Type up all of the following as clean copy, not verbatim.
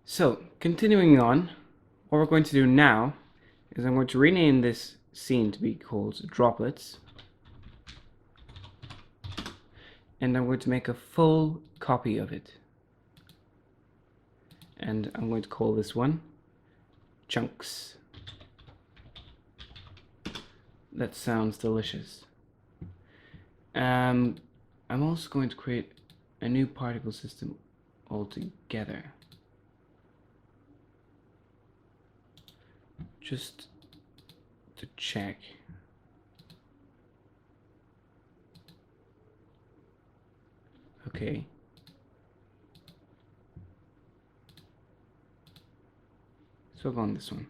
So, continuing on, what we're going to do now is I'm going to rename this scene to be called Droplets, and I'm going to make a full copy of it. And I'm going to call this one Chunks. That sounds delicious. I'm also going to create a new particle system altogether. Just to check. Okay. So I'll go on this one.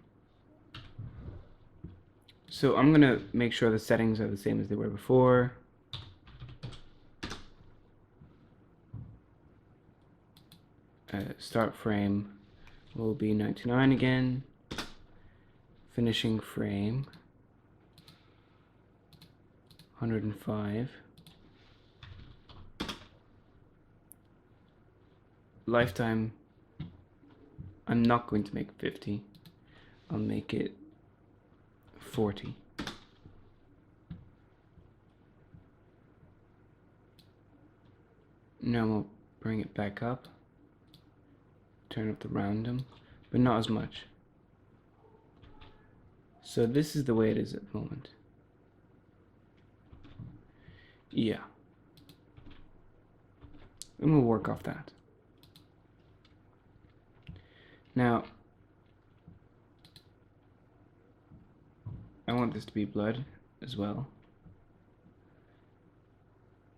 So I'm gonna make sure the settings are the same as they were before. Start frame will be 99 again. Finishing frame 105. Lifetime, I'm not going to make 50. I'll make it 40. Now we'll bring it back up. Turn up the random, but not as much. So this is the way it is at the moment. Yeah. And we'll work off that. Now, I want this to be blood as well.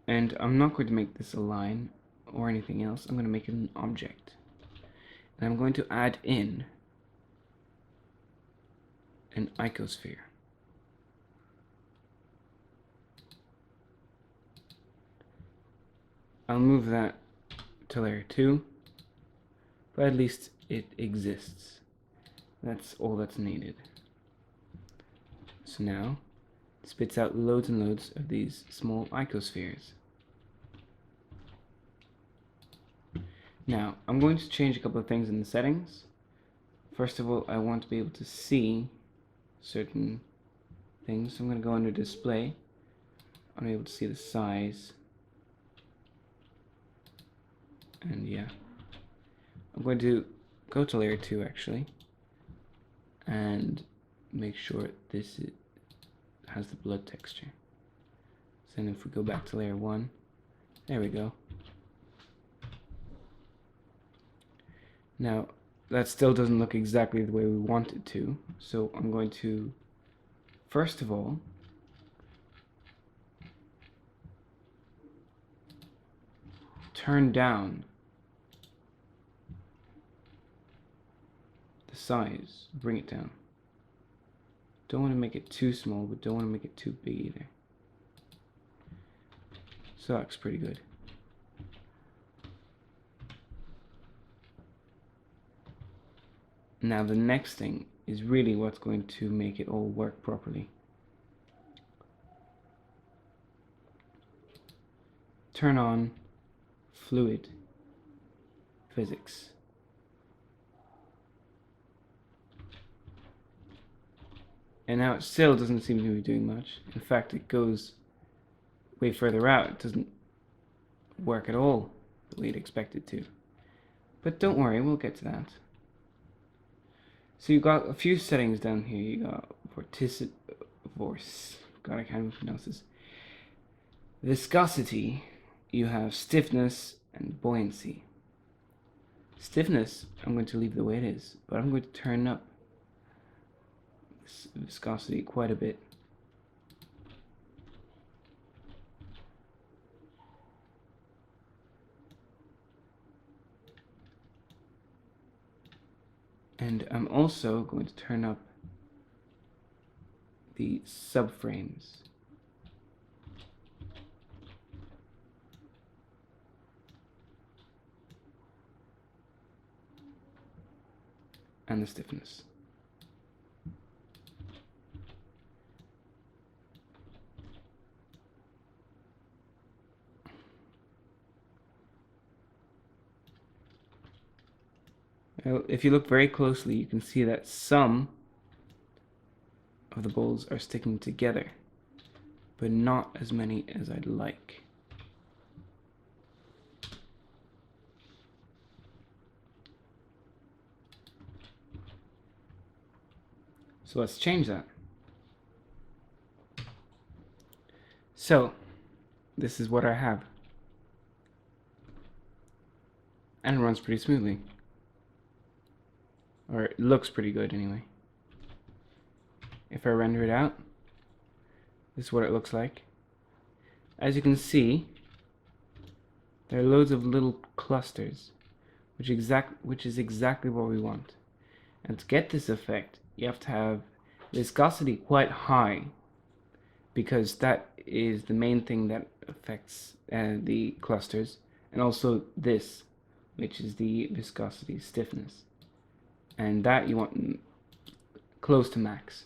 And I'm not going to make this a line or anything else. I'm going to make it an object. And I'm going to add in an icosphere. I'll move that to layer 2, but at least it exists. That's all that's needed. So now, it spits out loads and loads of these small icospheres. Now, I'm going to change a couple of things in the settings. First of all, I want to be able to see certain things. So I'm going to go under display. I'm able to see the size. And yeah, I'm going to go to layer 2 actually and make sure this has the blood texture. So then if we go back to layer 1, there we go. Now that still doesn't look exactly the way we want it to, so I'm going to first of all turn down the size, bring it down. Don't want to make it too small, but don't want to make it too big either. So that looks pretty good. Now the next thing is really what's going to make it all work properly. Turn on fluid physics. And now it still doesn't seem to be doing much. In fact, it goes way further out. It doesn't work at all the way you'd expect it to. But don't worry, we'll get to that. So you've got a few settings down here. You got God, I can't even pronounce this. Viscosity. You have stiffness and buoyancy. Stiffness, I'm going to leave the way it is, but I'm going to turn up this viscosity quite a bit. And I'm also going to turn up the subframes. And the stiffness. Well, if you look very closely, you can see that some of the balls are sticking together, but not as many as I'd like. So let's change that. So this is what I have. And it runs pretty smoothly. Or it looks pretty good anyway. If I render it out, this is what it looks like. As you can see, there are loads of little clusters, which is exactly what we want. And to get this effect, you have to have viscosity quite high, because that is the main thing that affects the clusters, and also this, which is the viscosity stiffness, and that you want close to max.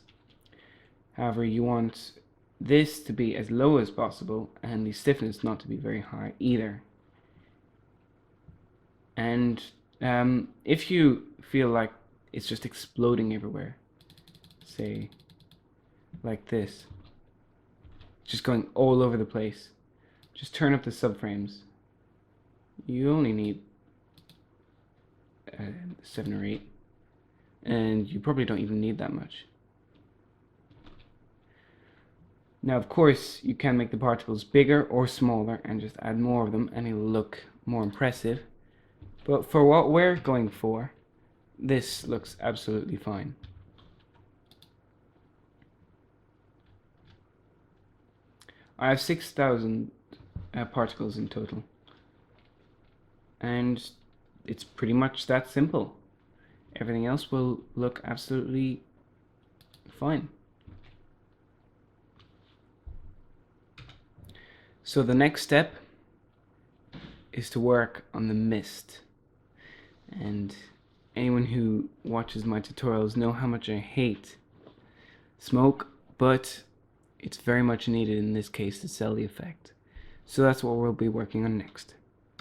However, you want this to be as low as possible and the stiffness not to be very high either. And if you feel like it's just exploding everywhere, say like this, just going all over the place, just turn up the subframes. You only need 7 or 8, and you probably don't even need that much. Now, of course, you can make the particles bigger or smaller and just add more of them, and it'll look more impressive. But for what we're going for, this looks absolutely fine. I have 6,000 particles in total, and it's pretty much that simple. Everything else will look absolutely fine. So the next step is to work on the mist. And anyone who watches my tutorials know how much I hate smoke, but it's very much needed in this case to sell the effect. So that's what we'll be working on next.